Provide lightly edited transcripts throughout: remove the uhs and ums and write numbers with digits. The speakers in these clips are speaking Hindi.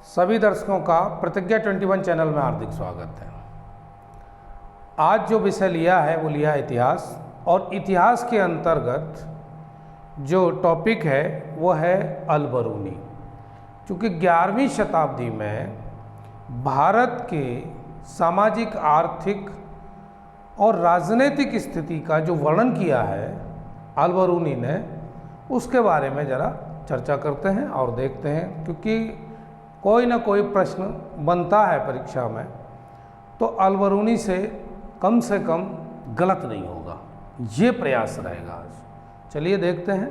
सभी दर्शकों का प्रतिज्ञा 21 चैनल में हार्दिक स्वागत है। आज जो विषय लिया है वो लिया है इतिहास, और इतिहास के अंतर्गत जो टॉपिक है वो है अल-बरूनी। क्योंकि 11वीं शताब्दी में भारत के सामाजिक, आर्थिक और राजनीतिक स्थिति का जो वर्णन किया है अल-बरूनी ने, उसके बारे में ज़रा चर्चा करते हैं और देखते हैं। क्योंकि कोई ना कोई प्रश्न बनता है परीक्षा में, तो अल-बरूनी से कम गलत नहीं होगा, ये प्रयास रहेगा आज। चलिए देखते हैं।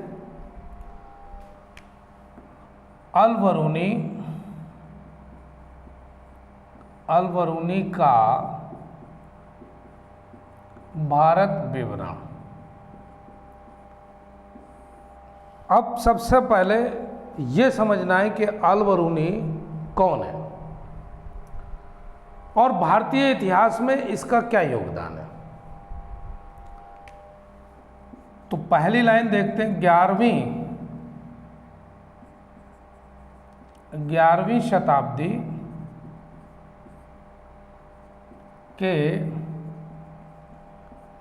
अल-बरूनी का भारत विवरण। अब सबसे पहले ये समझना है कि अल-बरूनी कौन है और भारतीय इतिहास में इसका क्या योगदान है। तो पहली लाइन देखते हैं। 11वीं शताब्दी के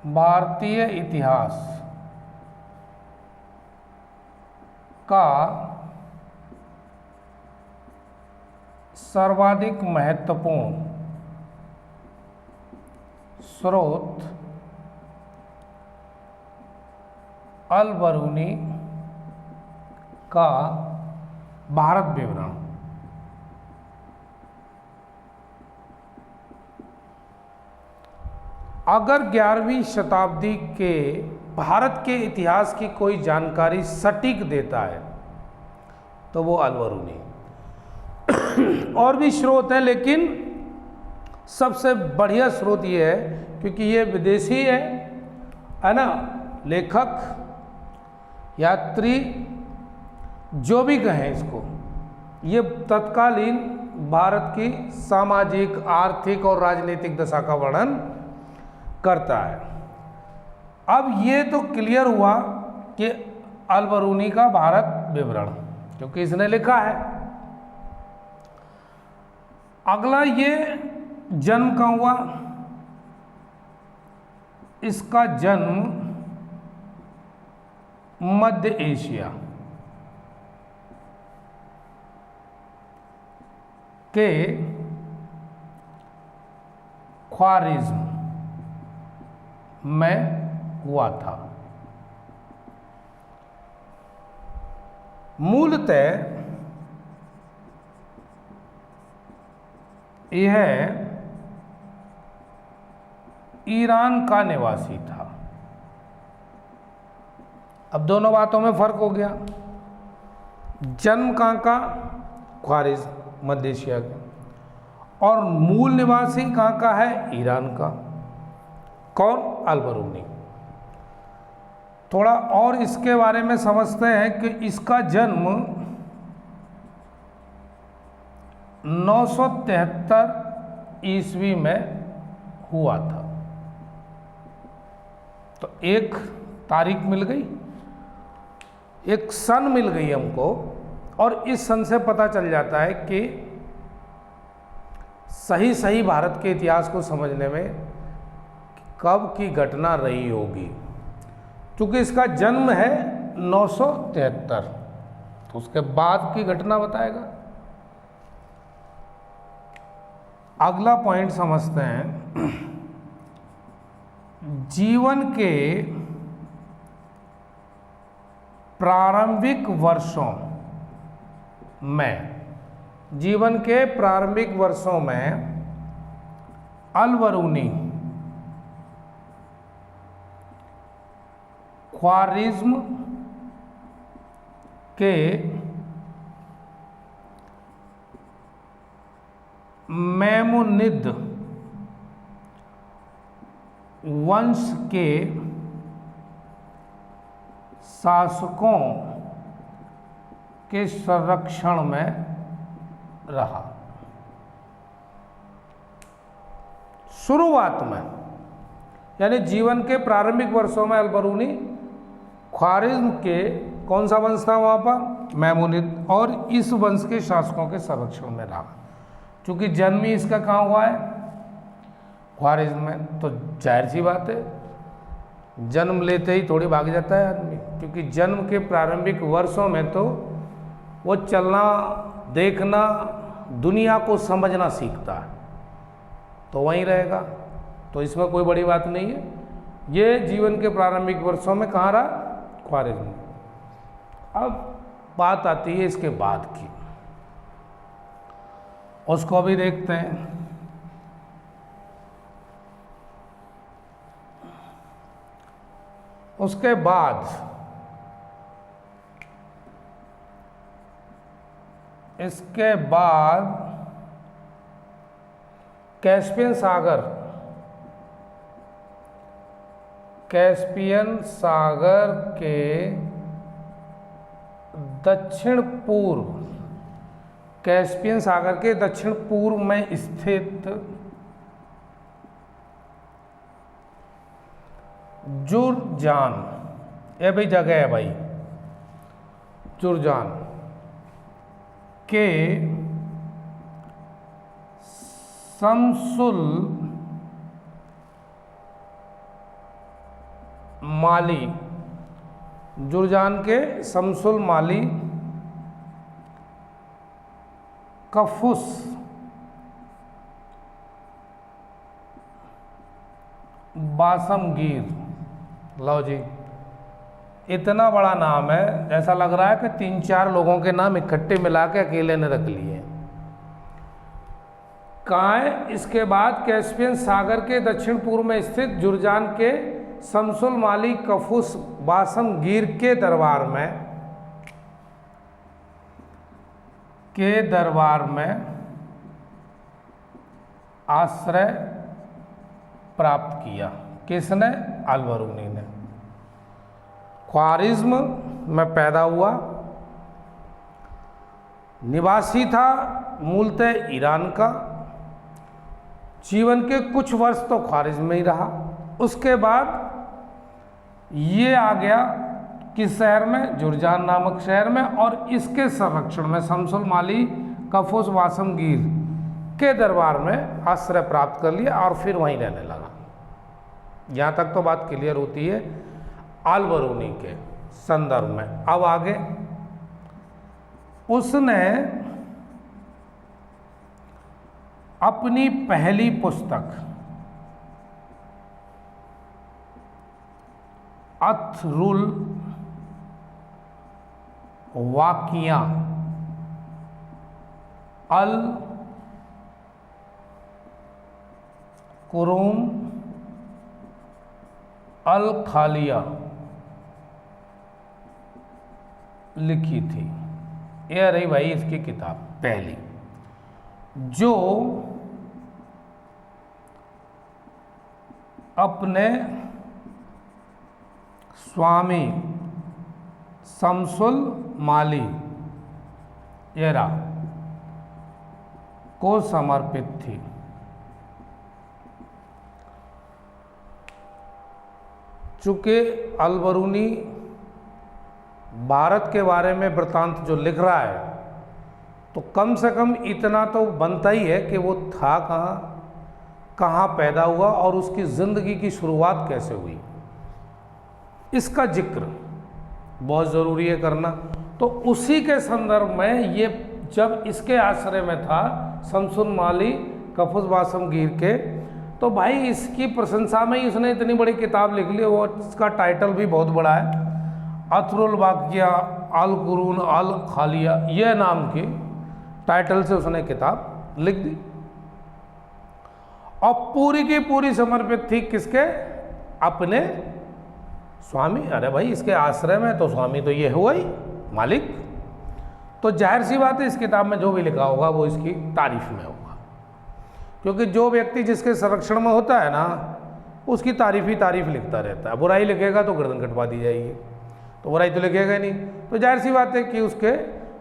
भारतीय इतिहास का सर्वाधिक महत्वपूर्ण स्रोत अल-बरूनी का भारत विवरण। अगर 11वीं शताब्दी के भारत के इतिहास की कोई जानकारी सटीक देता है तो वो अल-बरूनी। और भी स्रोत हैं, लेकिन सबसे बढ़िया स्रोत ये है क्योंकि ये विदेशी है ना। लेखक, यात्री, जो भी कहें इसको, ये तत्कालीन भारत की सामाजिक, आर्थिक और राजनीतिक दशा का वर्णन करता है। अब ये तो क्लियर हुआ कि अल-बरूनी का भारत विवरण, क्योंकि इसने लिखा है। अगला, ये जन्म कहाँ हुआ? इसका जन्म मध्य एशिया के ख्वारिज़्म में हुआ था। मूलतः यह ईरान का निवासी था। अब दोनों बातों में फर्क हो गया। जन्म कहाँ का? ख्वारिज़्म, मध्य एशिया का, और मूल निवासी कहाँ का है? ईरान का। कौन? अल-बरूनी। थोड़ा और इसके बारे में समझते हैं कि इसका जन्म 973 ईस्वी में हुआ था। तो एक तारीख मिल गई, एक सन मिल गई हमको, और इस सन से पता चल जाता है कि सही भारत के इतिहास को समझने में कब की घटना रही होगी। क्योंकि इसका जन्म है 973, तो उसके बाद की घटना बताएगा। अगला पॉइंट समझते हैं। जीवन के प्रारंभिक वर्षों में अल-बरूनी ख्वारिज़्म के मैमुनिद वंश के शासकों के संरक्षण में रहा। शुरुआत में, यानी जीवन के प्रारंभिक वर्षों में अल-बरूनी ख्वारिज़्म के कौन सा वंश था वहाँ पर? मैमूनिद। और इस वंश के शासकों के संरक्षण में रहा। क्योंकि जन्म ही इसका कहाँ हुआ है? ख्वारिज्म में। तो जाहिर सी बात है, जन्म लेते ही थोड़ी भाग जाता है आदमी, क्योंकि जन्म के प्रारंभिक वर्षों में तो वो चलना, देखना, दुनिया को समझना सीखता है, तो वहीं रहेगा। तो इसमें कोई बड़ी बात नहीं है। ये जीवन के प्रारंभिक वर्षों में कहाँ रहा? ख्वारिज्म में। अब बात आती है इसके बाद की, उसको भी देखते हैं। उसके बाद इसके बाद कैस्पियन सागर, कैस्पियन सागर के दक्षिण पूर्व, कैस्पियन सागर के दक्षिण पूर्व में स्थित जुरजान, ये भाई जगह है भाई, जुरजान के शमसुल माली, जुरजान के शमसुल माली कफुस बासमगीर। लो जी, इतना बड़ा नाम है, ऐसा लग रहा है कि 3-4 लोगों के नाम इकट्ठे मिला के अकेले ने रख लिए। कहाँ है? इसके बाद कैस्पियन सागर के दक्षिण पूर्व में स्थित जुरजान के शमसुल माली कफुस बासमगीर के दरबार में आश्रय प्राप्त किया। किसने? अल-बरूनी ने। ख्वारिज्म में पैदा हुआ, निवासी था मूलतः ईरान का। जीवन के कुछ वर्ष तो ख्वारिज्म में ही रहा। उसके बाद ये आ गया किस शहर में? जुरजान नामक शहर में। और इसके संरक्षण में शमसुल माली कफुस बासमगीर के दरबार में आश्रय प्राप्त कर लिया और फिर वहीं रहने लगा। यहाँ तक तो बात क्लियर होती है अल-बरूनी के संदर्भ में। अब आगे उसने अपनी पहली पुस्तक अथरुल वाकिया अल कुरूम अल खालिया लिखी थी। यह रही भाई इसकी किताब पहली, जो अपने स्वामी शमसुल माली येरा को समर्पित थी। चूँकि अल-बरूनी भारत के बारे में वृत्तांत जो लिख रहा है, तो कम से कम इतना तो बनता ही है कि वो था कहाँ, कहाँ पैदा हुआ और उसकी ज़िंदगी की शुरुआत कैसे हुई। इसका जिक्र बहुत ज़रूरी है करना। तो उसी के संदर्भ में ये जब इसके आश्रय में था शमसुल माली कफुस बासमगीर के, तो भाई इसकी प्रशंसा में ही उसने इतनी बड़ी किताब लिख ली। वो इसका टाइटल भी बहुत बड़ा है, अथरुल वाकिया अल कुरून अल खालिया, यह नाम की टाइटल से उसने किताब लिख दी। और पूरी की पूरी समर्पित थी किसके? अपने स्वामी। अरे भाई इसके आश्रय में, तो स्वामी तो ये हुआ ही, मालिक। तो जाहिर सी बात है इस किताब में जो भी लिखा होगा वो इसकी तारीफ में होगा, क्योंकि जो व्यक्ति जिसके संरक्षण में होता है ना, उसकी तारीफ ही तारीफ लिखता रहता है। बुराई लिखेगा तो गर्दन कटवा दी जाएगी, तो बुराई तो लिखेगा ही नहीं। तो जाहिर सी बात है कि उसके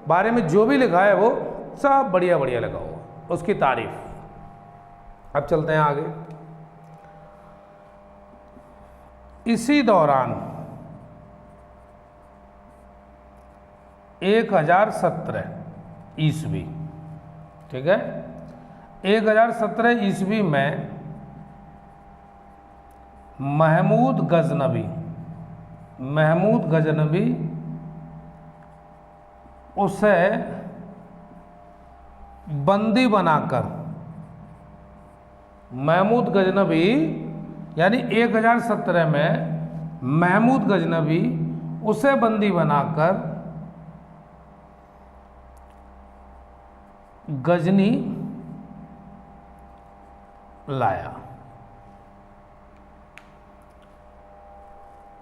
बारे में जो भी लिखा है वो सब बढ़िया बढ़िया लिखा होगा, उसकी तारीफ। अब चलते हैं आगे। इसी दौरान 1017 ईस्वी, ठीक है। 1017 ईस्वी में महमूद गजनबी उसे बंदी बनाकर, महमूद गजनबी यानी 1017 में महमूद गजनबी उसे बंदी बनाकर गजनी लाया।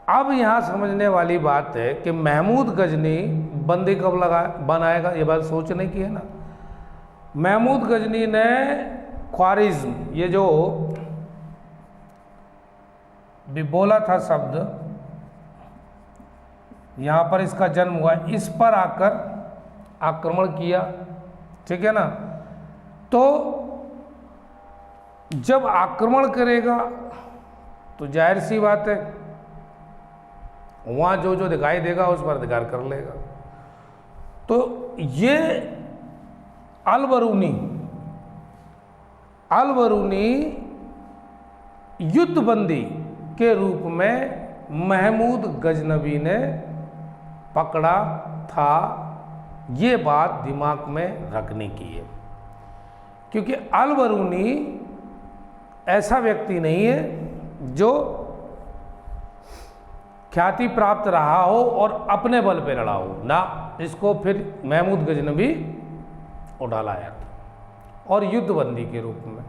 अब यहां समझने वाली बात है कि महमूद गजनी बंदी कब बनाएगा, ये बात सोचने की है ना। महमूद गजनी ने ख्वारिज्म, ये जो भी बोला था शब्द, यहां पर इसका जन्म हुआ, इस पर आकर आक्रमण किया, ठीक है ना। तो जब आक्रमण करेगा तो जाहिर सी बात है वहां जो जो दिखाई देगा उस पर अधिकार कर लेगा। तो ये अलबरूनी युद्धबंदी के रूप में महमूद गजनबी ने पकड़ा था। ये बात दिमाग में रखने की है, क्योंकि अलबरूनी ऐसा व्यक्ति नहीं है जो ख्याति प्राप्त रहा हो और अपने बल पे लड़ा हो ना। इसको फिर महमूद गजनबी उठा लाया था और युद्धबंदी के रूप में।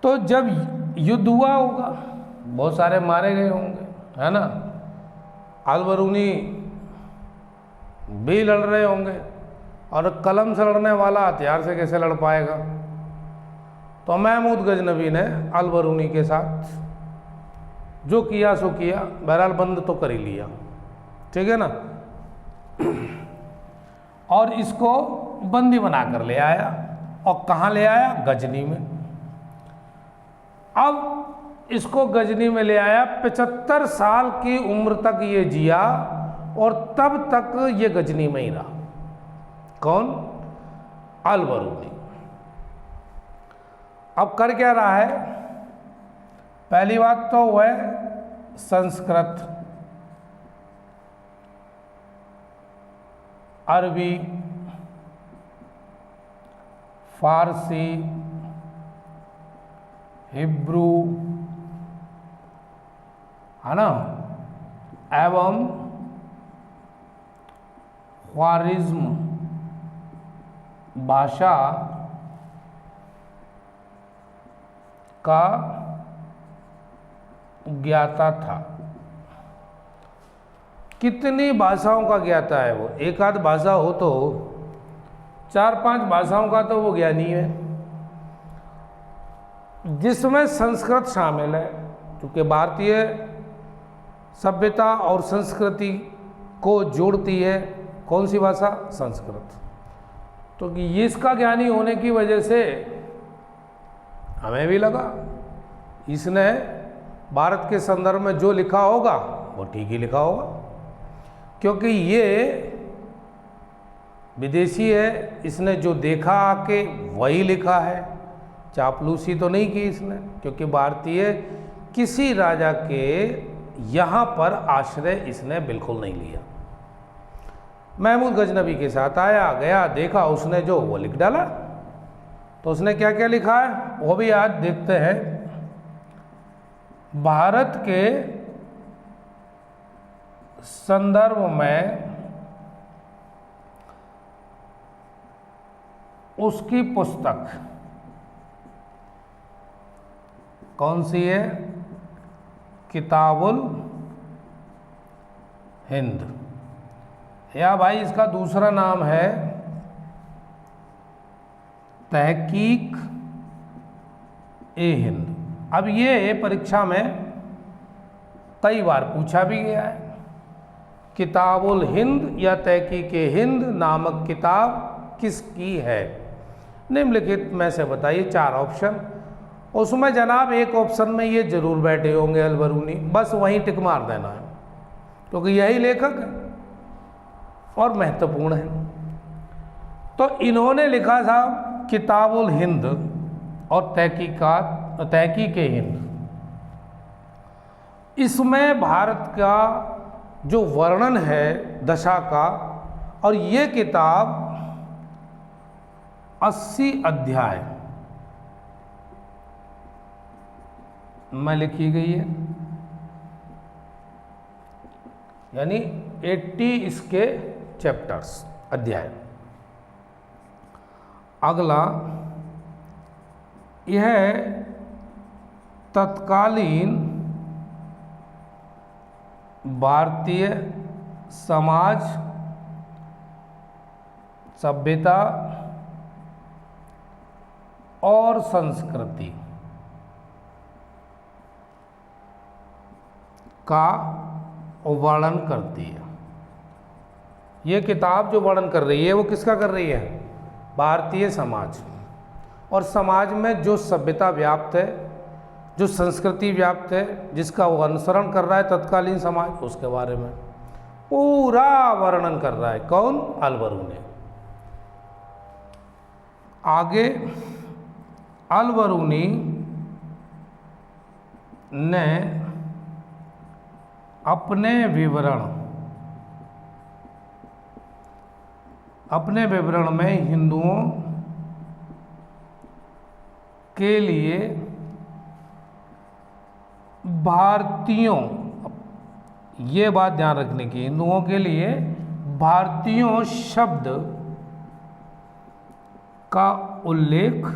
तो जब युद्ध हुआ होगा, बहुत सारे मारे गए होंगे, है ना। अलबरूनी भी लड़ रहे होंगे, और कलम से लड़ने वाला हथियार से कैसे लड़ पाएगा। तो महमूद गजनबी ने अलबरूनी के साथ जो किया सो किया, बहरहाल बंद तो कर ही लिया, ठीक है ना। और इसको बंदी बनाकर ले आया, और कहाँ ले आया, गजनी में। अब इसको गजनी में ले आया, 75 साल की उम्र तक ये जिया, और तब तक ये गजनी में ही रहा। कौन, अलबरूनी। अब कर क्या रहा है, पहली बात तो वह संस्कृत, अरबी, फारसी, हिब्रू, है ना, एवं ख्वारिज्म भाषा का ज्ञाता था। कितनी भाषाओं का ज्ञाता है वो, एक आध भाषा हो तो 4-5 भाषाओं का तो वो ज्ञानी है, जिसमें संस्कृत शामिल है। क्योंकि भारतीय सभ्यता और संस्कृति को जोड़ती है कौन सी भाषा, संस्कृत। तो ये इसका ज्ञानी होने की वजह से हमें भी लगा इसने भारत के संदर्भ में जो लिखा होगा वो ठीक ही लिखा होगा, क्योंकि ये विदेशी है, इसने जो देखा आके वही लिखा है, चापलूसी तो नहीं की इसने। क्योंकि भारतीय किसी राजा के यहाँ पर आश्रय इसने बिल्कुल नहीं लिया। महमूद गजनबी के साथ आया गया, देखा उसने जो वो लिख डाला। तो उसने क्या क्या लिखा है वो भी आज देखते हैं। भारत के संदर्भ में उसकी पुस्तक कौन सी है, किताबुल हिंद, या भाई इसका दूसरा नाम है तहकीक ए हिंद। अब ये परीक्षा में कई बार पूछा भी गया है, किताबुल हिंद या तहकीक ए हिंद नामक किताब किसकी है। निम्नलिखित में से बताइए 4 ऑप्शन। उसमें जनाब एक ऑप्शन में ये जरूर बैठे होंगे अलबरूनी, बस वहीं टिक मार देना है, क्योंकि यही लेखक है। और महत्वपूर्ण है। तो इन्होंने लिखा था किताबुल हिंद और तहकीक हिंद। इसमें भारत का जो वर्णन है दशा का, और ये किताब 80 अध्याय में लिखी गई है, यानी 80 इसके चैप्टर्स, अध्याय। अगला यह तत्कालीन भारतीय समाज, सभ्यता और संस्कृति का वर्णन करती है। ये किताब जो वर्णन कर रही है वो किसका कर रही है? भारतीय समाज, और समाज में जो सभ्यता व्याप्त है, जो संस्कृति व्याप्त है, जिसका वो अनुसरण कर रहा है तत्कालीन समाज, उसके बारे में पूरा वर्णन कर रहा है। कौन? अल-बरूनी। आगे अल-बरूनी ने अपने विवरण में हिंदुओं के लिए भारतीयों, ये बात ध्यान रखने की, हिंदुओं के लिए भारतीयों शब्द का उल्लेख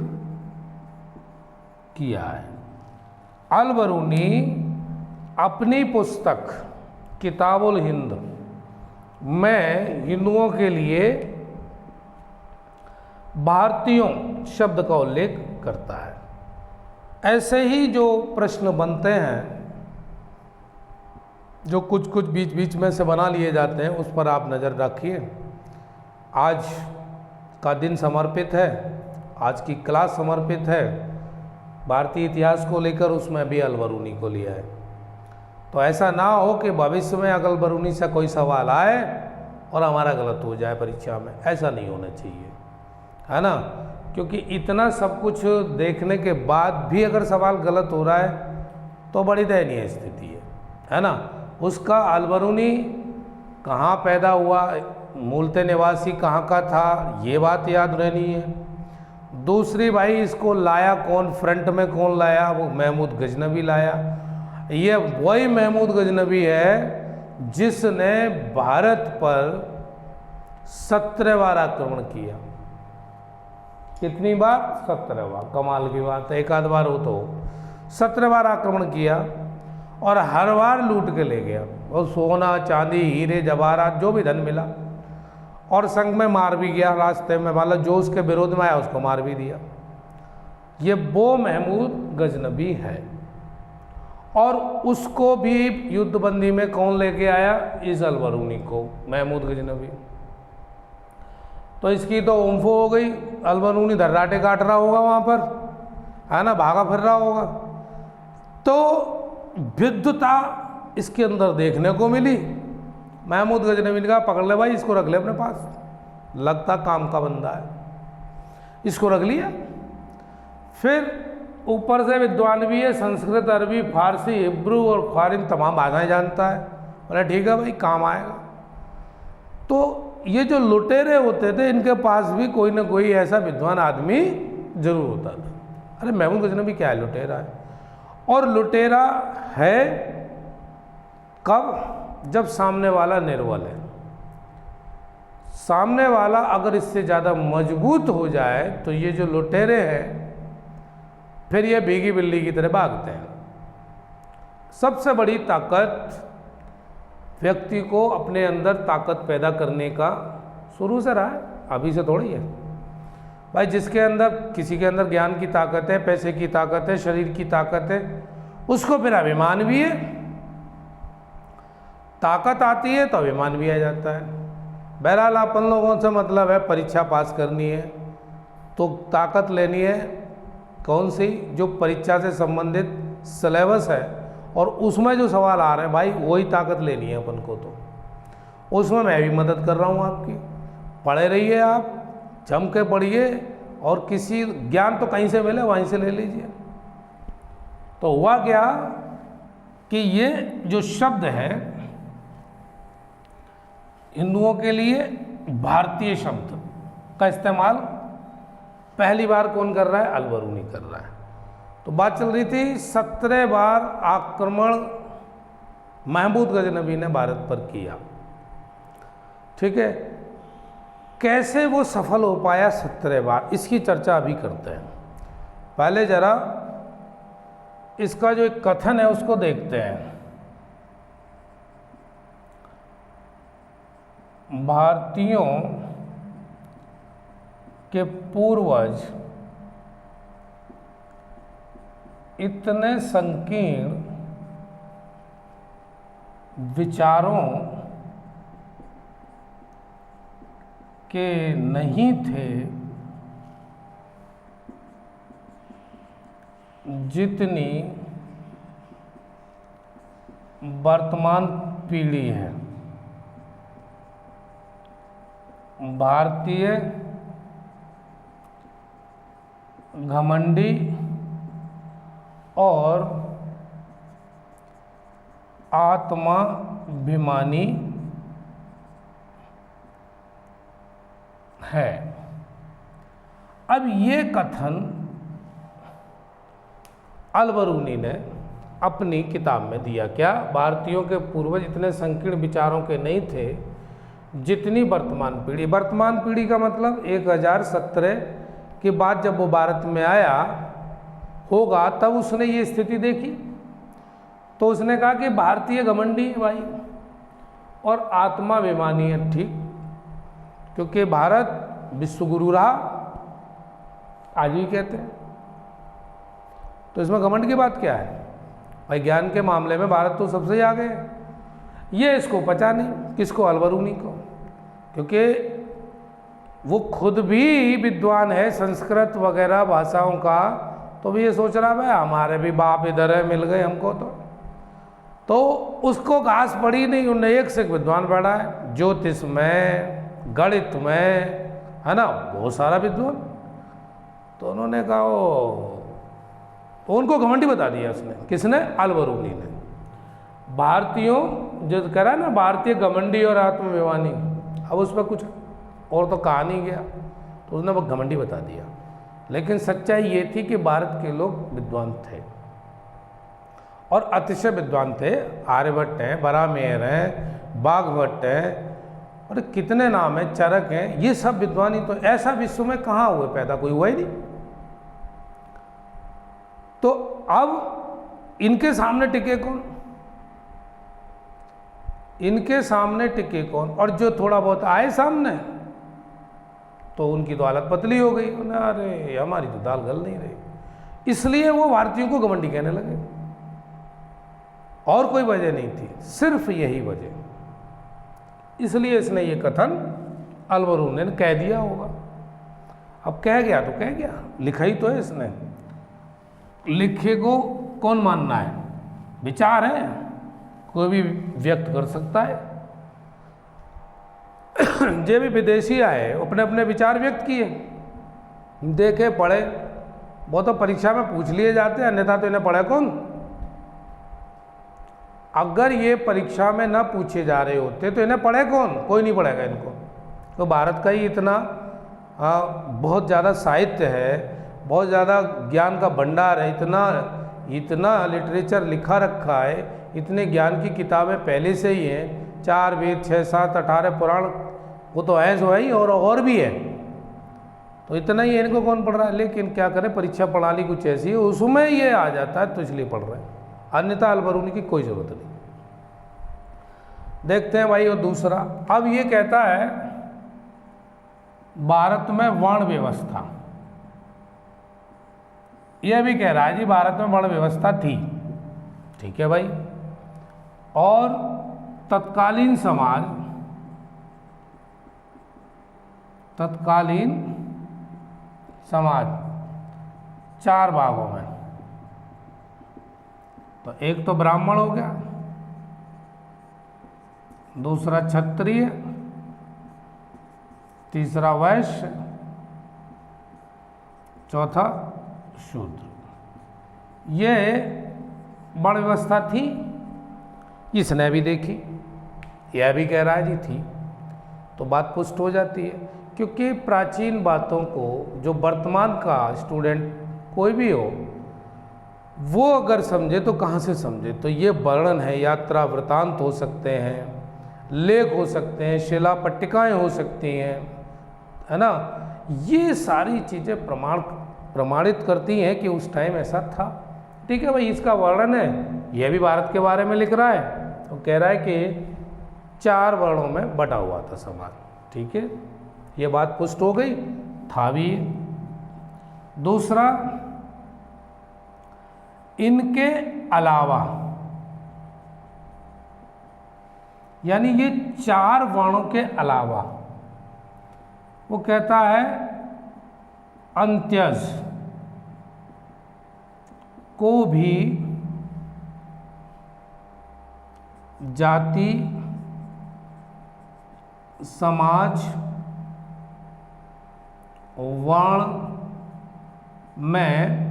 किया है। अल-बरूनी अपनी पुस्तक किताबुल हिंद में हिंदुओं के लिए भारतीयों शब्द का उल्लेख करता है। ऐसे ही जो प्रश्न बनते हैं, जो कुछ कुछ बीच बीच में से बना लिए जाते हैं, उस पर आप नज़र रखिए। आज का दिन समर्पित है, आज की क्लास समर्पित है भारतीय इतिहास को लेकर, उसमें भी अल-बरूनी को लिया है। तो ऐसा ना हो कि भविष्य में अल-बरूनी से कोई सवाल आए और हमारा गलत हो जाए परीक्षा में, ऐसा नहीं होना चाहिए, है ना। क्योंकि इतना सब कुछ देखने के बाद भी अगर सवाल गलत हो रहा है तो बड़ी दयनीय स्थिति है ना। उसका अल-बरूनी कहाँ पैदा हुआ, मूलतः निवासी कहाँ का था, ये बात याद रहनी है। दूसरी, भाई इसको लाया कौन, फ्रंट में कौन लाया? वो महमूद गजनबी लाया। ये वही महमूद गजनबी है जिसने भारत पर 17 बार आक्रमण किया। कितनी बार? 17 बार। कमाल की बात है, एक आध बार हो तो 17 बार आक्रमण किया, और हर बार लूट के ले गया, और सोना चांदी हीरे जवाहरात जो भी धन मिला, और संग में मार भी गया रास्ते में, मतलब जो उसके विरोध में आया उसको मार भी दिया। ये वो महमूद गजनबी है, और उसको भी युद्धबंदी में कौन लेके आया? इस अल-बरूनी को, महमूद गजनबी। तो इसकी तो उम्फो हो गई, अल-बरूनी धर्राटे काट रहा होगा वहाँ पर, है ना, भागा फिर रहा होगा। तो विद्वता इसके अंदर देखने को मिली। महमूद गजनबी ने कहा पकड़ ले भाई, इसको रख ले अपने पास, लगता काम का बंदा है, इसको रख लिया। फिर ऊपर से विद्वान भी है, संस्कृत, अरबी, फारसी, हिब्रू और ख्वारिन तमाम भाषाएं जानता है। बोला ठीक है भाई, काम आएगा। तो ये जो लुटेरे होते थे, इनके पास भी कोई ना कोई ऐसा विद्वान आदमी जरूर होता था। अरे महमूद गजनबी क्या है? लुटेरा है। और लुटेरा है कब? जब सामने वाला निर्बल है। सामने वाला अगर इससे ज़्यादा मजबूत हो जाए तो ये जो लुटेरे हैं फिर ये भीगी बिल्ली की तरह भागते हैं। सबसे बड़ी ताकत व्यक्ति को अपने अंदर ताकत पैदा करने का शुरू से रहा है, अभी से थोड़ी है भाई। जिसके अंदर, किसी के अंदर ज्ञान की ताकत है, पैसे की ताकत है, शरीर की ताकत है, उसको फिर अभिमान भी है। ताकत आती है तो अभिमान भी आ जाता है। बहरहाल अपन लोगों से मतलब है परीक्षा पास करनी है तो ताकत लेनी है कौन सी? जो परीक्षा से संबंधित सिलेबस है और उसमें जो सवाल आ रहे हैं भाई, वही ताकत लेनी है अपन को। तो उसमें मैं भी मदद कर रहा हूँ आपकी। पढ़े रहिए, आप जम के पढ़िए, और किसी ज्ञान तो कहीं से मिले वहीं से ले लीजिए। तो हुआ क्या कि ये जो शब्द है हिंदुओं के लिए भारतीय शब्द का इस्तेमाल पहली बार कौन कर रहा है? अल-बरूनी कर रहा है। तो बात चल रही थी 17 बार आक्रमण महमूद गजनबी ने भारत पर किया, ठीक है। कैसे वो सफल हो पाया 17 बार, इसकी चर्चा अभी करते हैं। पहले जरा इसका जो एक कथन है उसको देखते हैं। भारतीयों के पूर्वज इतने संकीर्ण विचारों के नहीं थे जितनी वर्तमान पीढ़ी है। भारतीय घमंडी और आत्माभिमानी है। अब ये कथन अल-बरूनी ने अपनी किताब में दिया। क्या? भारतीयों के पूर्वज इतने संकीर्ण विचारों के नहीं थे जितनी वर्तमान पीढ़ी। वर्तमान पीढ़ी का मतलब 1017 के बाद जब वो भारत में आया होगा तब उसने ये स्थिति देखी। तो उसने कहा कि भारतीय घमंडी है भाई और आत्माभिमानी है, ठीक, क्योंकि भारत विश्वगुरु रहा, आज भी कहते हैं। तो इसमें घमंड की बात क्या है भाई? ज्ञान के मामले में भारत तो सबसे आगे है। ये इसको पचा नहीं, किसको? अल-बरूनी को, क्योंकि वो खुद भी विद्वान है संस्कृत वगैरह भाषाओं का। तो भी ये सोच रहा है हमारे भी बाप इधर है, मिल गए हमको। तो उसको घास पड़ी नहीं, उन्हें एक से एक विद्वान बैठा है, ज्योतिष में, गणित में, है ना, बहुत सारा विद्वान। तो उन्होंने कहा तो उनको घमंडी बता दिया उसने। किसने? अल-बरूनी ने। भारतीयों जो कह रहा है ना, भारतीय घमंडी और आत्माभिमानी, अब उस पर कुछ और तो कहा नहीं गया, तो उसने वो घमंडी बता दिया। लेकिन सच्चाई ये थी कि भारत के लोग विद्वान थे और अतिशय विद्वान थे। आर्यभट्ट हैं, बरामेर हैं, बागभट्ट हैं, और कितने नाम हैं, चरक हैं, ये सब विद्वान ही तो। ऐसा विश्व में कहाँ हुए पैदा? कोई हुआ ही नहीं। तो अब इनके सामने टिके कौन? इनके सामने टिके कौन? और जो थोड़ा बहुत आए सामने तो उनकी तो हालत पतली हो गई। अरे हमारी तो दाल गल नहीं रही। इसलिए वो भारतीयों को घमंडी कहने लगे, और कोई वजह नहीं थी, सिर्फ यही वजह। इसलिए इसने ये कथन अल-बरूनी ने कह दिया होगा। अब कह गया तो कह गया, लिखा ही तो है इसने। लिखे को कौन मानना है? विचार है, कोई भी व्यक्त कर सकता है। जो भी विदेशी आए अपने अपने विचार व्यक्त किए, देखे, पढ़े। वो तो परीक्षा में पूछ लिए जाते हैं, अन्यथा तो इन्हें पढ़े कौन? अगर ये परीक्षा में ना पूछे जा रहे होते तो इन्हें पढ़े कौन? कोई नहीं पढ़ेगा इनको। तो भारत का ही इतना बहुत ज़्यादा साहित्य है, बहुत ज़्यादा ज्ञान का भंडार है, इतना लिटरेचर लिखा रखा है, इतने ज्ञान की किताबें पहले से ही हैं, 4 वेद, 6, 7, 18 पुराण, वो तो है जो है ही, और भी है। तो इतना ही इनको कौन पढ़ रहा है? लेकिन क्या करें, परीक्षा प्रणाली कुछ ऐसी है, उसमें ये आ जाता है तो इसलिए पढ़ रहे हैं, अन्यथा अल-बरूनी की कोई ज़रूरत नहीं। देखते हैं भाई। और दूसरा, अब ये कहता है भारत में वर्ण व्यवस्था, यह भी कह रहा है जी भारत में वर्ण व्यवस्था थी, ठीक है भाई। और तत्कालीन समाज 4 भागों में। तो एक तो ब्राह्मण हो गया, दूसरा क्षत्रिय, तीसरा वैश्य, चौथा शूद्र। ये वर्ण व्यवस्था थी, इसने भी देखी, यह भी कह रहा है जी थी, तो बात पुष्ट हो जाती है। क्योंकि प्राचीन बातों को जो वर्तमान का स्टूडेंट कोई भी हो वो अगर समझे तो कहाँ से समझे। तो ये वर्णन है, यात्रा वृतांत हो सकते हैं, लेख हो सकते हैं, शिला पट्टिकाएँ हो सकती हैं, है ना। ये सारी चीज़ें प्रमाणित करती हैं कि उस टाइम ऐसा था। ठीक है भाई, इसका वर्णन है, यह भी भारत के बारे में लिख रहा है, तो कह रहा है कि 4 वर्णों में बटा हुआ था समाज। ठीक है, ये बात पुष्ट हो गई, था भी। दूसरा, इनके अलावा, यानी ये 4 वर्णों के अलावा, वो कहता है अंत्यज को भी जाति, समाज, वर्ण में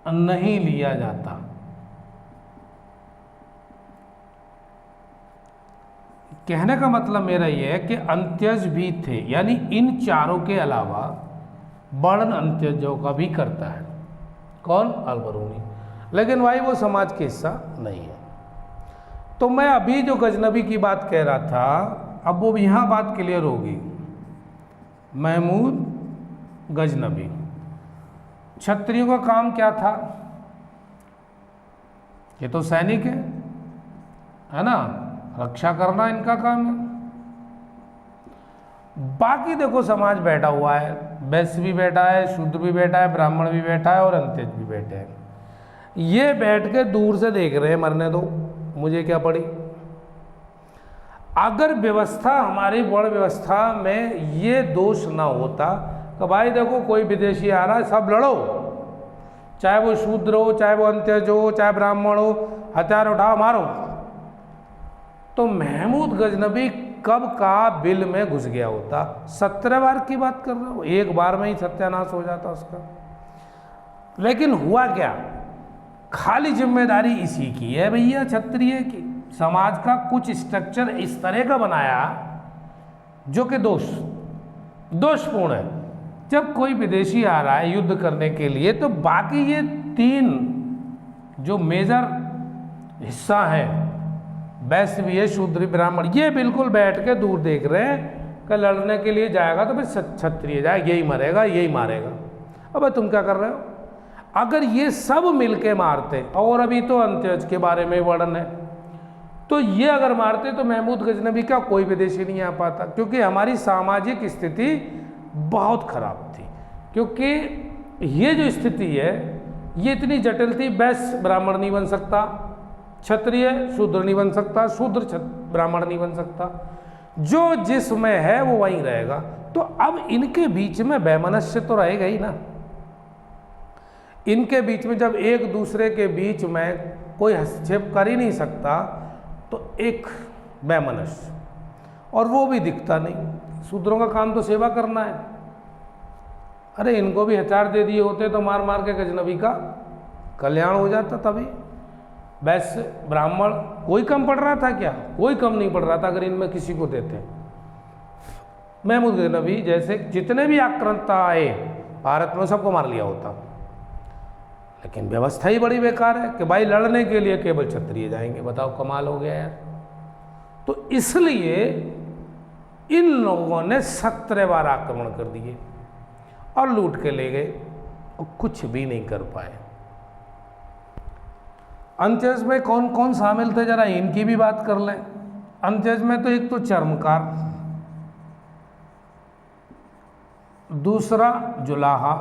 नहीं लिया जाता। कहने का मतलब मेरा यह है कि अंत्यज भी थे, यानी इन चारों के अलावा वर्ण अंत्यजों का भी करता है। कौन? अलबरूनी। लेकिन भाई वो समाज का हिस्सा नहीं है। तो मैं अभी जो गजनबी की बात कह रहा था, अब वो यहाँ बात क्लियर होगी। महमूद गजनबी, क्षत्रियों का काम क्या था? ये तो सैनिक है ना, रक्षा करना इनका काम है। बाकी देखो समाज बैठा हुआ है, वैश्य भी बैठा है, शूद्र भी बैठा है, ब्राह्मण भी बैठा है और अंत्यज भी बैठे हैं। ये बैठ के दूर से देख रहे हैं, मरने दो, मुझे क्या पड़ी। अगर व्यवस्था, हमारी वर्ण व्यवस्था में ये दोष ना होता तो भाई देखो कोई विदेशी आ रहा है, सब लड़ो, चाहे वो शूद्र हो, चाहे वो अंत्यज हो, चाहे ब्राह्मण हो, हथियार उठाओ मारो। तो महमूद गजनबी कब का बिल में घुस गया होता। 17 बार की बात कर रहा हूँ, एक बार में ही सत्यानाश हो जाता उसका। लेकिन हुआ क्या, खाली जिम्मेदारी इसी की है भैया, क्षत्रिय की। समाज का कुछ स्ट्रक्चर इस तरह का बनाया जो कि दोषपूर्ण है। जब कोई विदेशी आ रहा है युद्ध करने के लिए, तो बाकी ये 3 जो मेजर हिस्सा है, वैश्य भी है, शूद्र ब्राह्मण, ये बिल्कुल बैठ के दूर देख रहे हैं कि लड़ने के लिए जाएगा तो फिर क्षत्रिय जाएगा, यही मरेगा, यही मारेगा। अब तुम क्या कर रहे हो? अगर ये सब मिलके मारते, और अभी तो अंत्यज के बारे में वर्णन है, तो ये अगर मारते तो महमूद गजनबी का कोई विदेशी नहीं आ पाता। क्योंकि हमारी सामाजिक स्थिति बहुत खराब थी। क्योंकि ये जो स्थिति है ये इतनी जटिल थी, वैश्य ब्राह्मण नहीं बन सकता, क्षत्रिय शूद्र नहीं बन सकता, शूद्र ब्राह्मण नहीं बन सकता, जो जिसमें है वो वहीं रहेगा। तो अब इनके बीच में वैमनस्य तो रहेगा ही ना। इनके बीच में जब एक दूसरे के बीच में कोई हस्तक्षेप कर ही नहीं सकता, तो एक वैमनस्य, और वो भी दिखता नहीं। शूद्रों का काम तो सेवा करना है। अरे इनको भी हथियार दे दिए होते तो मार मार के गजनबी का कल्याण हो जाता। तभी वैश्य ब्राह्मण कोई कम पड़ रहा था क्या? कोई कम नहीं पड़ रहा था अगर इनमें किसी को देते। महमूद गजनबी जैसे जितने भी आक्रांता आए भारत में, सबको मार लिया होता। लेकिन व्यवस्था ही बड़ी बेकार है कि भाई लड़ने के लिए केवल क्षत्रिय जाएंगे। बताओ, कमाल हो गया यार। तो इसलिए इन लोगों ने 17 बार आक्रमण कर दिए और लूट के ले गए और कुछ भी नहीं कर पाए। अंत्यज में कौन कौन शामिल थे, जरा इनकी भी बात कर लें। अंत्यज में तो एक तो चर्मकार, दूसरा जुलाहा,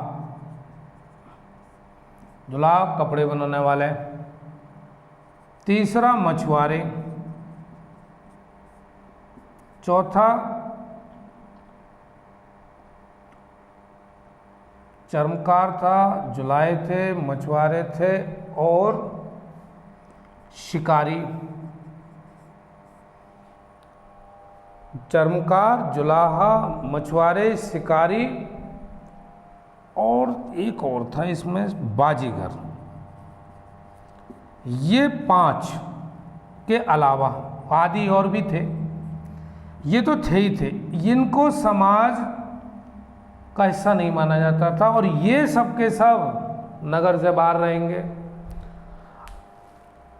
जुलाहा कपड़े बनाने वाले, तीसरा मछुआरे, चौथा चर्मकार था, जुलाहे थे, मछुआरे थे और शिकारी, चर्मकार, जुलाहा, मछुआरे, शिकारी और एक और था इसमें बाजीगर। ये 5 के अलावा आदि और भी थे, ये तो थे ही थे। इनको समाज का हिस्सा नहीं माना जाता था और ये सब के सब नगर से बाहर रहेंगे,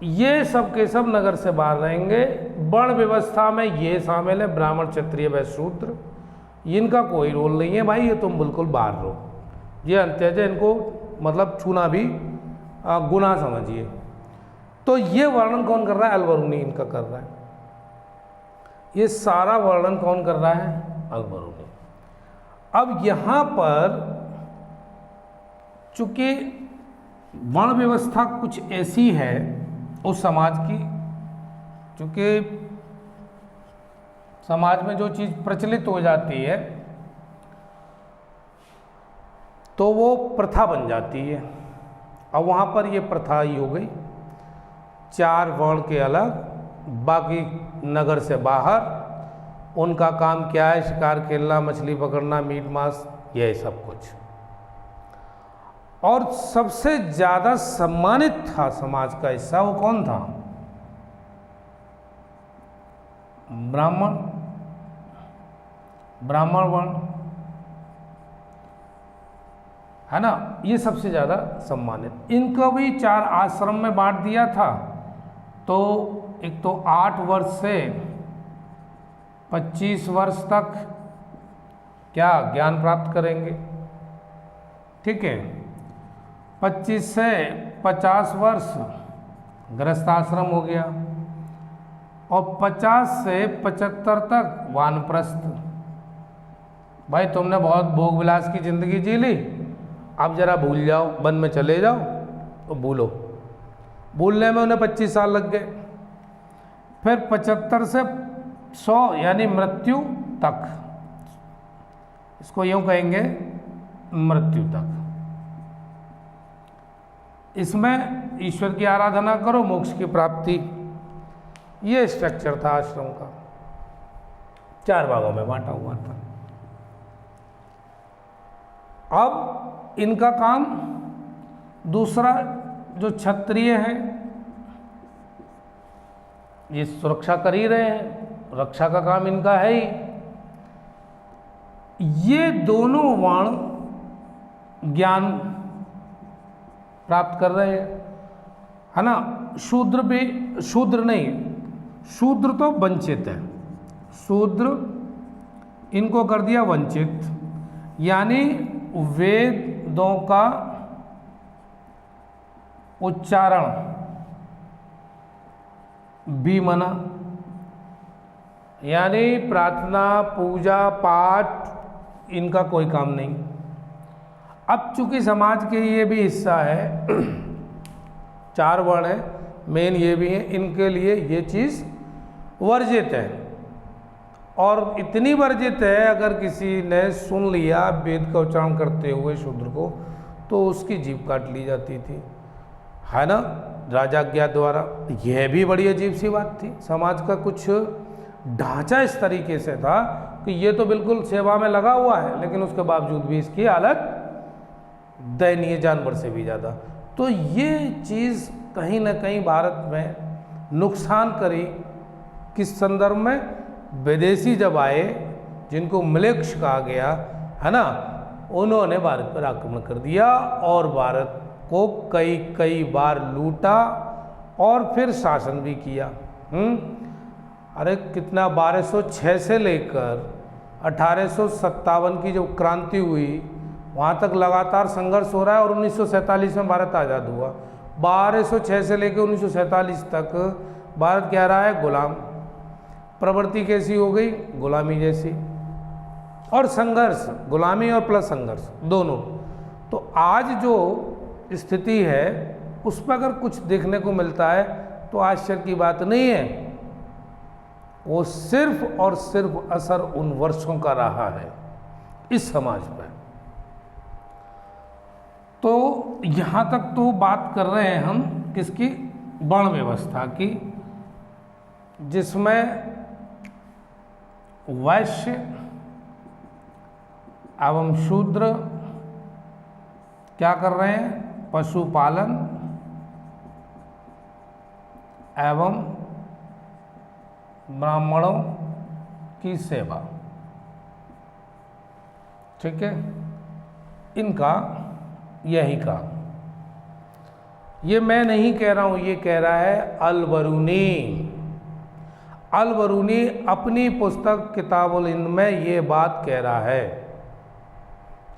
ये सब के सब नगर से बाहर रहेंगे। वर्ण व्यवस्था में ये शामिल है ब्राह्मण, क्षत्रिय, वैश्य, शूद्र। इनका कोई रोल नहीं है भाई, ये तुम बिल्कुल बाहर रहो, ये अंत्यज, इनको मतलब छूना भी गुनाह समझिए। तो ये वर्णन कौन कर रहा है? अल-बरूनी इनका कर रहा है। ये सारा वर्णन कौन कर रहा है? अल-बरूनी। अब यहाँ पर चूंकि वर्ण व्यवस्था कुछ ऐसी है उस समाज की, चूंकि समाज में जो चीज़ प्रचलित हो जाती है तो वो प्रथा बन जाती है। अब वहाँ पर ये प्रथा ही हो गई, 4 वर्ण के अलग, बाकी नगर से बाहर। उनका काम क्या है? शिकार खेलना, मछली पकड़ना, मीट मांस, यह सब कुछ। और सबसे ज़्यादा सम्मानित था समाज का हिस्सा, वो कौन था? ब्राह्मण, ब्राह्मण वर्ण, है ना, ये सबसे ज़्यादा सम्मानित। इनको भी 4 आश्रम में बांट दिया था। तो एक तो 8 वर्ष से 25 वर्ष तक क्या ज्ञान प्राप्त करेंगे, ठीक है। 25 से 50 वर्ष गृहस्थ आश्रम हो गया और 50 से 75 तक वानप्रस्थ। भाई तुमने बहुत भोग विलास की जिंदगी जी ली, अब जरा भूल जाओ, वन में चले जाओ, तो भूलो। भूलने में उन्हें 25 साल लग गए। फिर 75 से 100 यानी मृत्यु तक, इसको यूं कहेंगे मृत्यु तक। इसमें ईश्वर की आराधना करो, मोक्ष की प्राप्ति, ये स्ट्रक्चर था आश्रम का। 4 भागों में बांटा हुआ था। अब इनका काम दूसरा, जो क्षत्रिय हैं ये सुरक्षा कर ही रहे हैं, रक्षा का काम इनका है ही। ये दोनों वर्ण ज्ञान प्राप्त कर रहे हैं, है ना। शूद्र भी, शूद्र नहीं, शूद्र तो वंचित है, शूद्र इनको कर दिया वंचित, यानी वेदों का उच्चारण भी मना, यानी प्रार्थना, पूजा, पाठ, इनका कोई काम नहीं। अब चूंकि समाज के ये भी हिस्सा है, 4 वर्ण है, मेन ये भी है, इनके लिए ये चीज़ वर्जित है। और इतनी वर्जित है, अगर किसी ने सुन लिया वेद का उच्चारण करते हुए शूद्र को, तो उसकी जीभ काट ली जाती थी, है ना, राजाज्ञा द्वारा। यह भी बड़ी अजीब सी बात थी। समाज का कुछ ढांचा इस तरीके से था कि ये तो बिल्कुल सेवा में लगा हुआ है, लेकिन उसके बावजूद भी इसकी हालत दयनीय, जानवर से भी ज़्यादा। तो ये चीज़ कहीं ना कहीं भारत में नुकसान करी। किस संदर्भ में? विदेशी जब आए, जिनको म्लेच्छ कहा गया, है ना, उन्होंने भारत पर आक्रमण कर दिया और भारत को कई बार लूटा और फिर शासन भी किया। अरे कितना, 1206 से लेकर 1857 की जो क्रांति हुई, वहाँ तक लगातार संघर्ष हो रहा है और 1947 में भारत आज़ाद हुआ। 1206 से लेकर 1947 तक भारत कह रहा है गुलाम। प्रवृत्ति कैसी हो गई? गुलामी जैसी। और संघर्ष, गुलामी और प्लस संघर्ष दोनों। तो आज जो स्थिति है उस पर अगर कुछ देखने को मिलता है तो आश्चर्य की बात नहीं है। वो सिर्फ और सिर्फ असर उन वर्षों का रहा है इस समाज पर। तो यहाँ तक तो बात कर रहे हैं हम किसकी? वर्ण व्यवस्था की, जिसमें वैश्य एवं शूद्र क्या कर रहे हैं? पशुपालन एवं ब्राह्मणों की सेवा। ठीक है, इनका यही काम। ये मैं नहीं कह रहा हूं, ये कह रहा है अल-बरूनी। अल-बरूनी अपनी पुस्तक किताबुल हिंद में ये बात कह रहा है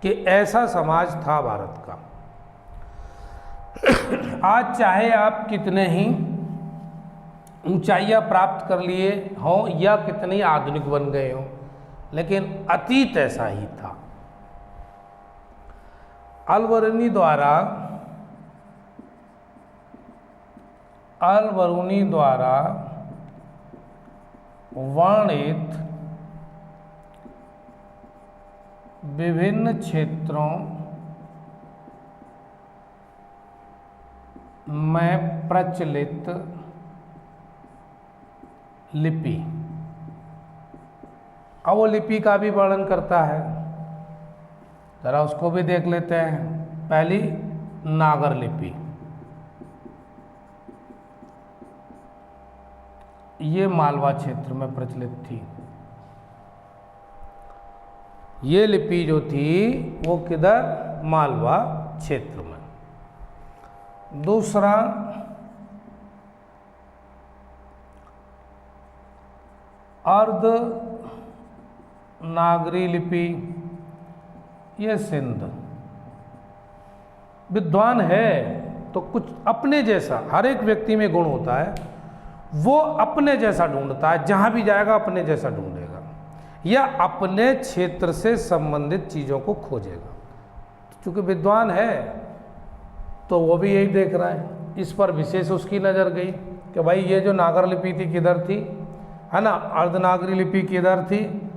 कि ऐसा समाज था भारत का। आज चाहे आप कितने ही ऊंचाइयां प्राप्त कर लिए हों या कितने ही आधुनिक बन गए हों, लेकिन अतीत ऐसा ही था। अल-बरूनी द्वारा वर्णित विभिन्न क्षेत्रों में प्रचलित लिपि, अब वो लिपि का भी वर्णन करता है, जरा उसको भी देख लेते हैं। पहली नागर लिपि, ये मालवा क्षेत्र में प्रचलित थी। ये लिपि जो थी वो किधर? मालवा क्षेत्र में। दूसरा अर्ध नागरी लिपि, ये सिंध। विद्वान है तो कुछ अपने जैसा, हर एक व्यक्ति में गुण होता है, वो अपने जैसा ढूंढता है, जहां भी जाएगा अपने जैसा ढूंढेगा या अपने क्षेत्र से संबंधित चीजों को खोजेगा। क्योंकि विद्वान है तो वो भी यही देख रहा है, इस पर विशेष उसकी नजर गई कि भाई ये जो नागर लिपि थी किधर थी, है ना, अर्धनागरी लिपि किधर थी,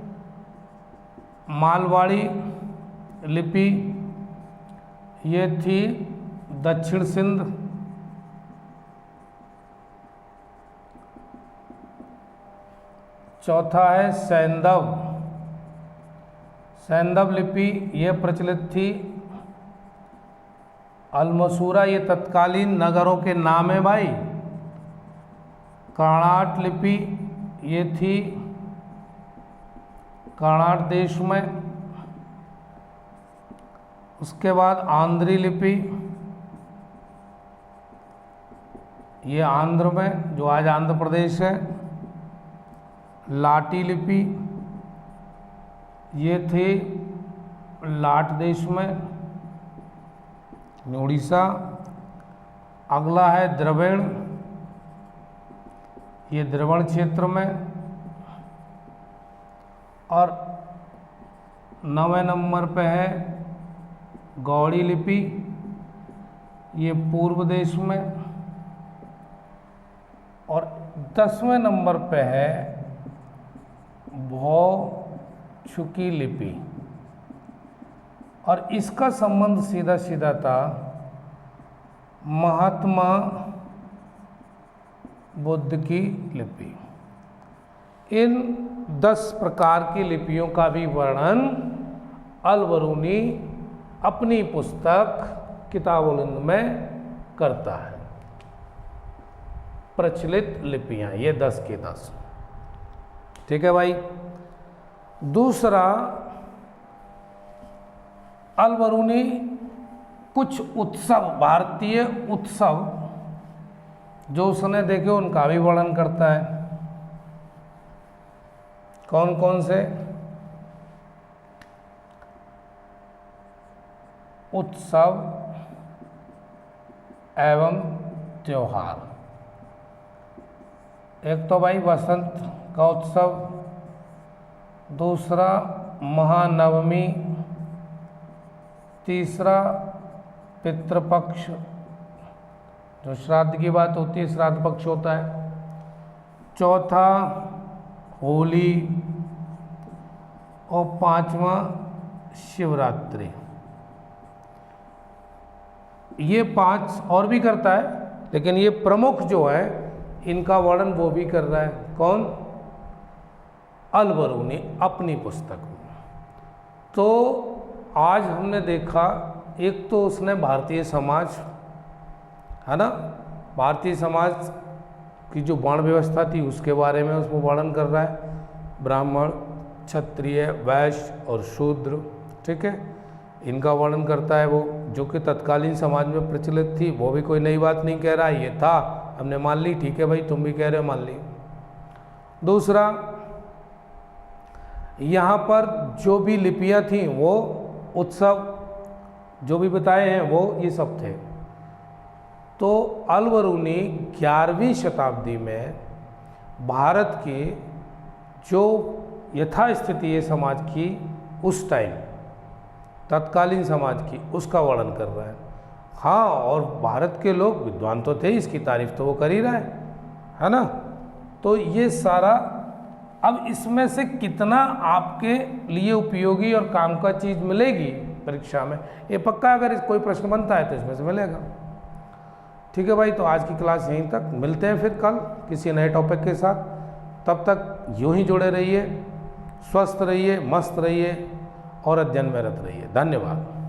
मालवाड़ी लिपि ये थी दक्षिण सिंध, चौथा है सैंधव लिपि ये प्रचलित थी अल-मसूरा, ये तत्कालीन नगरों के नाम है भाई। कर्णाट लिपि ये थी कर्नाट देश में। उसके बाद आंध्री लिपि, ये आंध्र में, जो आज आंध्र प्रदेश है। लाटी लिपि ये थी लाट देश में, उड़ीसा। अगला है द्रविड़, ये द्रविड़ क्षेत्र में। और 9वें नंबर पे है गौड़ी लिपि, ये पूर्व देश में। और 10वें नंबर पे है भौछुकी लिपि, और इसका संबंध सीधा सीधा था महात्मा बुद्ध की लिपि। इन 10 प्रकार की लिपियों का भी वर्णन अल-बरूनी अपनी पुस्तक किताबुल हिंद में करता है। प्रचलित लिपियां ये 10 की 10। ठीक है भाई। दूसरा, अल-बरूनी कुछ उत्सव, भारतीय उत्सव जो उसने देखे उनका भी वर्णन करता है। कौन कौन से उत्सव एवं त्योहार? एक तो भाई वसंत का उत्सव, दूसरा महानवमी, तीसरा पितृपक्ष, जो श्राद्ध की बात होती है, श्राद्ध पक्ष होता है। चौथा होली, और 5वां शिवरात्रि। ये 5 और भी करता है, लेकिन ये प्रमुख जो है इनका वर्णन वो भी कर रहा है। कौन? अल-बरूनी अपनी पुस्तक में। तो आज हमने देखा, एक तो उसने भारतीय समाज, है ना, भारतीय समाज की जो वर्ण व्यवस्था थी उसके बारे में उसमें वर्णन कर रहा है, ब्राह्मण, क्षत्रिय, वैश्य और शूद्र, ठीक है, इनका वर्णन करता है वो, जो कि तत्कालीन समाज में प्रचलित थी। वो भी कोई नई बात नहीं कह रहा है, ये था, हमने मान ली, ठीक है भाई, तुम भी कह रहे हो, मान ली। दूसरा, यहाँ पर जो भी लिपियाँ थीं वो उत्सव जो भी बताए हैं वो ये सब थे। तो अल-बरूनी 11वीं शताब्दी में भारत की जो यथास्थिति है समाज की उस टाइम, तत्कालीन समाज की, उसका वर्णन कर रहा है। हाँ, और भारत के लोग विद्वान तो थे, इसकी तारीफ तो वो कर ही रहा है ना। तो ये सारा, अब इसमें से कितना आपके लिए उपयोगी और काम का चीज़ मिलेगी परीक्षा में, ये पक्का, अगर कोई प्रश्न बनता है तो इसमें से मिलेगा। ठीक है भाई, तो आज की क्लास यहीं तक, मिलते हैं फिर कल किसी नए टॉपिक के साथ। तब तक यूं ही जुड़े रहिए, स्वस्थ रहिए, मस्त रहिए और अध्ययन में रत रहिए। धन्यवाद।